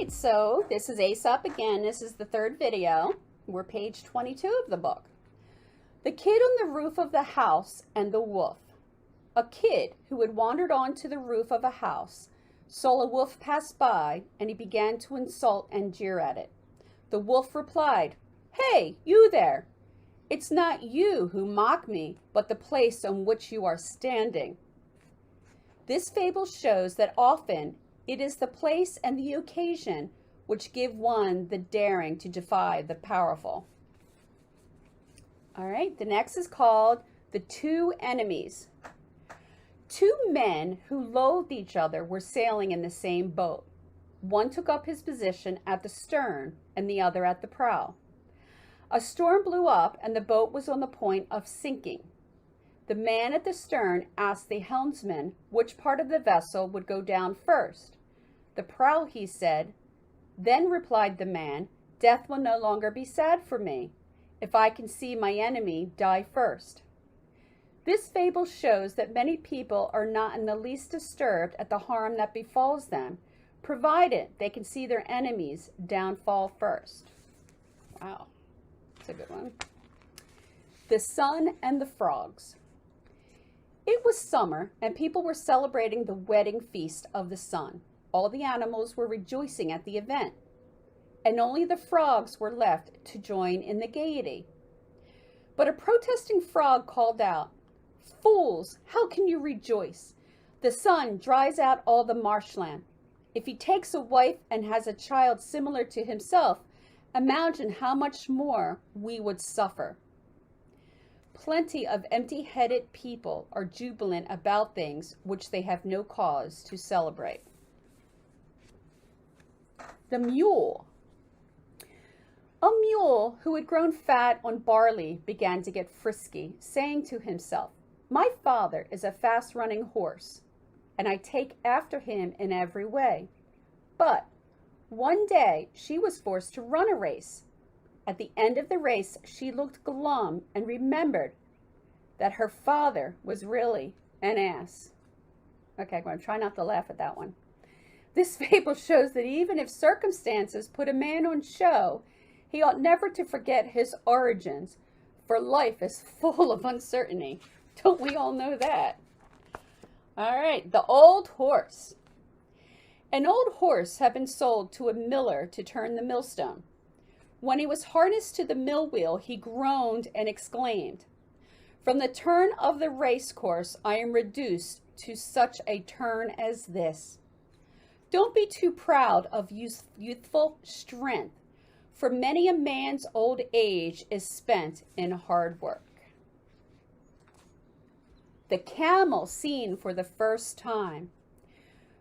right, so this is Aesop again. This is the third video. We're page 22 of the book. The Kid on the Roof of the House and the Wolf. A kid who had wandered onto the roof of a house saw a wolf pass by, and he began to insult and jeer at it. The wolf replied, "Hey, you there! It's not you who mock me, but the place on which you are standing." This fable shows that often it is the place and the occasion which give one the daring to defy the powerful. All right, the next is called The Two Enemies. Two men who loathed each other were sailing in the same boat. One took up his position at the stern and the other at the prow. A storm blew up and the boat was on the point of sinking. The man at the stern asked the helmsman which part of the vessel would go down first. "The prow," he said. "Then," replied the man, "death will no longer be sad for me, if I can see my enemy die first." This fable shows that many people are not in the least disturbed at the harm that befalls them, provided they can see their enemies downfall first. Wow, that's a good one. The Sun and the Frogs. It was summer, and people were celebrating the wedding feast of the sun. All the animals were rejoicing at the event, and only the frogs were left to join in the gaiety. But a protesting frog called out, "Fools, how can you rejoice? The sun dries out all the marshland. If he takes a wife and has a child similar to himself, imagine how much more we would suffer." Plenty of empty-headed people are jubilant about things which they have no cause to celebrate. The Mule. A mule who had grown fat on barley began to get frisky, saying to himself, "My father is a fast-running horse, and I take after him in every way." But one day she was forced to run a race. At the end of the race, she looked glum and remembered that her father was really an ass. Okay, I'm going to try not to laugh at that one. This fable shows that even if circumstances put a man on show, he ought never to forget his origins, for life is full of uncertainty. Don't we all know that? All right, the old horse. An old horse had been sold to a miller to turn the millstone. When he was harnessed to the mill wheel, he groaned and exclaimed, "From the turn of the race course, I am reduced to such a turn as this." Don't be too proud of youthful strength, for many a man's old age is spent in hard work. The camel seen for the first time.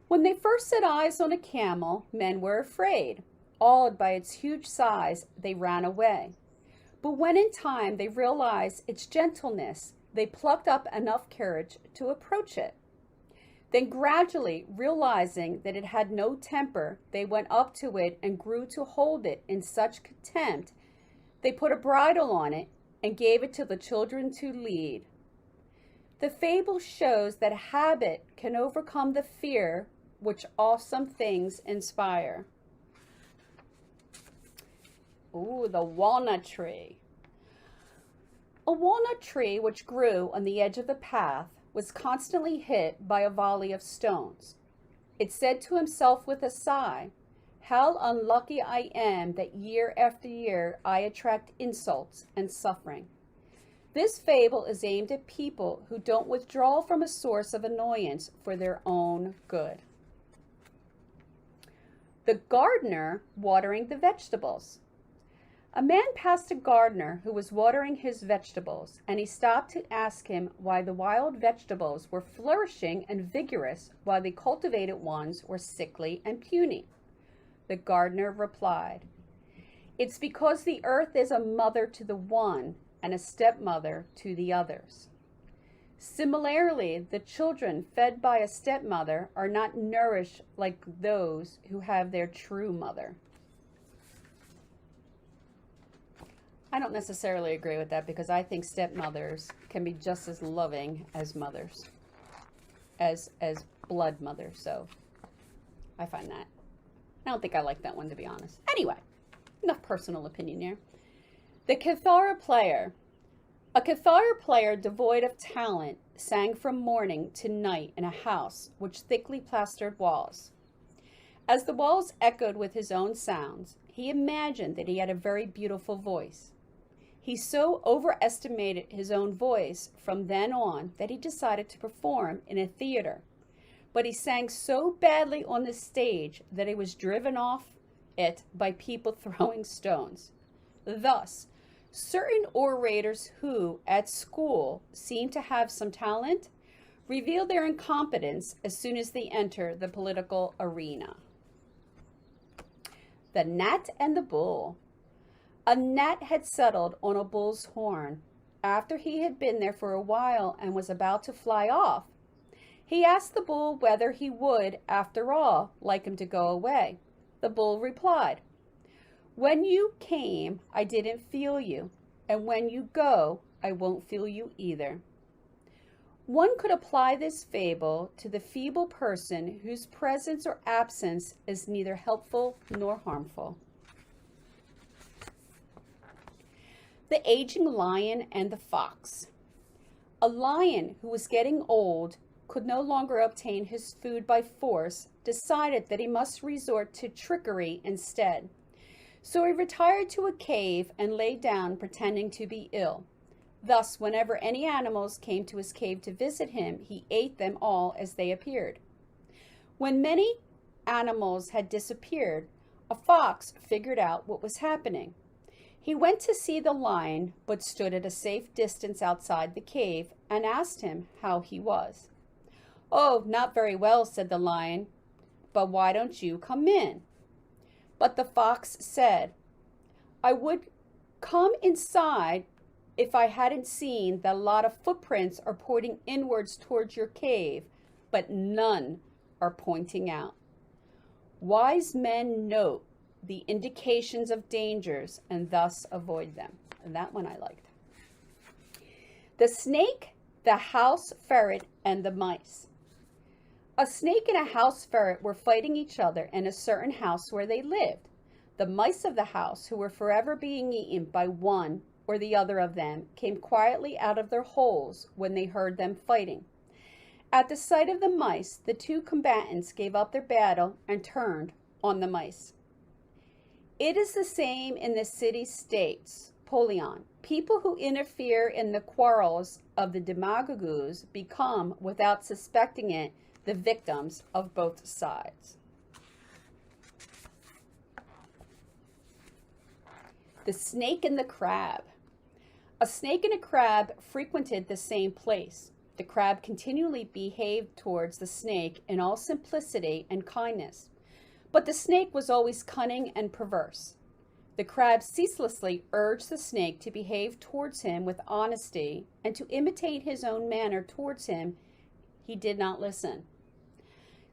When they first set eyes on a camel, men were afraid. Awed by its huge size, they ran away. But when in time they realized its gentleness, they plucked up enough courage to approach it. Then gradually, realizing that it had no temper, they went up to it and grew to hold it in such contempt, they put a bridle on it and gave it to the children to lead. The fable shows that habit can overcome the fear which awesome things inspire. Ooh, the walnut tree. A walnut tree which grew on the edge of the path was constantly hit by a volley of stones. It said to himself with a sigh, "How unlucky I am that year after year I attract insults and suffering." This fable is aimed at people who don't withdraw from a source of annoyance for their own good. The gardener watering the vegetables. A man passed a gardener who was watering his vegetables, and he stopped to ask him why the wild vegetables were flourishing and vigorous while the cultivated ones were sickly and puny. The gardener replied, "It's because the earth is a mother to the one and a stepmother to the others." Similarly, the children fed by a stepmother are not nourished like those who have their true mother. I don't necessarily agree with that, because I think stepmothers can be just as loving as mothers, as blood mothers. So I find that I don't think I like that one, to be honest. Anyway, enough personal opinion here. The Cathar Player. A Cathar player devoid of talent sang from morning to night in a house which thickly plastered walls. As the walls echoed with his own sounds, he imagined that he had a very beautiful voice. He so overestimated his own voice from then on that he decided to perform in a theater. But he sang so badly on the stage that he was driven off it by people throwing stones. Thus, certain orators who, at school, seem to have some talent, reveal their incompetence as soon as they enter the political arena. The Gnat and the Bull. A gnat had settled on a bull's horn. After he had been there for a while and was about to fly off, he asked the bull whether he would, after all, like him to go away. The bull replied, "When you came, I didn't feel you, and when you go, I won't feel you either." One could apply this fable to the feeble person whose presence or absence is neither helpful nor harmful. The Aging Lion and the Fox. A lion who was getting old, could no longer obtain his food by force, decided that he must resort to trickery instead. So he retired to a cave and lay down pretending to be ill. Thus, whenever any animals came to his cave to visit him, he ate them all as they appeared. When many animals had disappeared, a fox figured out what was happening. He went to see the lion, but stood at a safe distance outside the cave and asked him how he was. "Oh, not very well," said the lion, "but why don't you come in?" But the fox said, "I would come inside if I hadn't seen that a lot of footprints are pointing inwards towards your cave, but none are pointing out. Wise men note the indications of dangers and thus avoid them." And that one I liked. The Snake, the House Ferret, and the Mice. A snake and a house ferret were fighting each other in a certain house where they lived. The mice of the house, who were forever being eaten by one or the other of them, came quietly out of their holes when they heard them fighting. At the sight of the mice, the two combatants gave up their battle and turned on the mice. It is the same in the city-states. Polion. People who interfere in the quarrels of the demagogues become, without suspecting it, the victims of both sides. The Snake and the Crab. A snake and a crab frequented the same place. The crab continually behaved towards the snake in all simplicity and kindness, but the snake was always cunning and perverse. The crab ceaselessly urged the snake to behave towards him with honesty and to imitate his own manner towards him. He did not listen.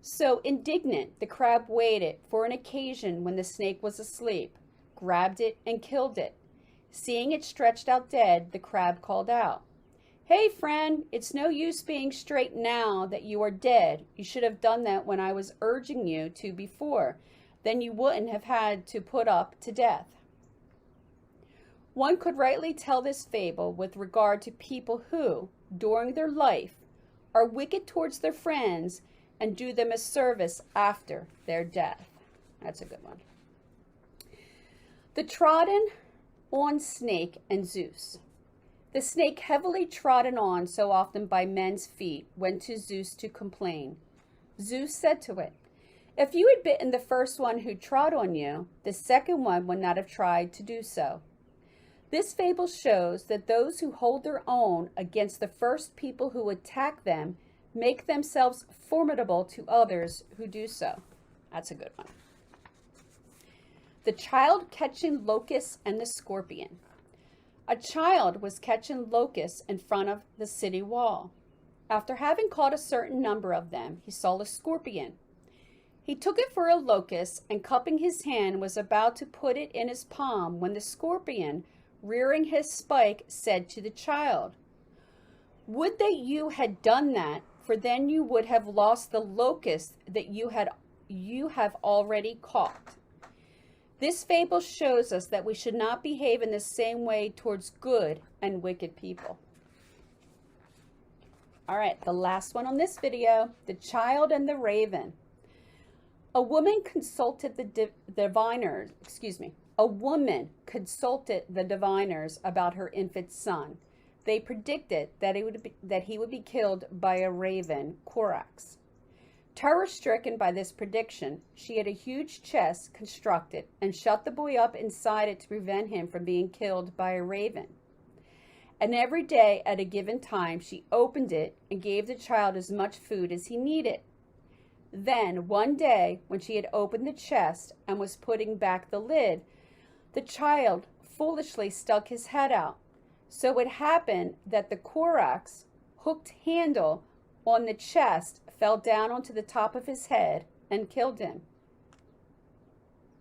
So indignant, the crab waited for an occasion when the snake was asleep, grabbed it, and killed it. Seeing it stretched out dead, the crab called out, "Hey, friend, it's no use being straight now that you are dead. You should have done that when I was urging you to before. Then you wouldn't have had to put up to death." One could rightly tell this fable with regard to people who, during their life, are wicked towards their friends and do them a service after their death. That's a good one. The Trodden on Snake and Zeus. The snake, heavily trodden on so often by men's feet, went to Zeus to complain. Zeus said to it, "If you had bitten the first one who trod on you, the second one would not have tried to do so." This fable shows that those who hold their own against the first people who attack them make themselves formidable to others who do so. That's a good one. The Child Catching Locusts and the Scorpion. A child was catching locusts in front of the city wall. After having caught a certain number of them, he saw a scorpion. He took it for a locust and, cupping his hand, was about to put it in his palm when the scorpion, rearing his spike, said to the child, "Would that you had done that, for then you would have lost the locust that you you have already caught. This fable shows us that we should not behave in the same way towards good and wicked people. All right, the last one on this video, the child and the raven. A woman consulted the diviners about her infant son. They predicted that he would be killed by a raven, Corax. Terror-stricken by this prediction, she had a huge chest constructed and shut the boy up inside it to prevent him from being killed by a raven. And every day at a given time, she opened it and gave the child as much food as he needed. Then, one day, when she had opened the chest and was putting back the lid, the child foolishly stuck his head out. So it happened that the Corax hooked handle on the chest fell down onto the top of his head and killed him.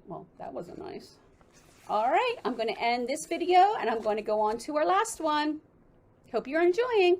Well, that wasn't nice. All right, I'm going to end this video and I'm going to go on to our last one. Hope you're enjoying.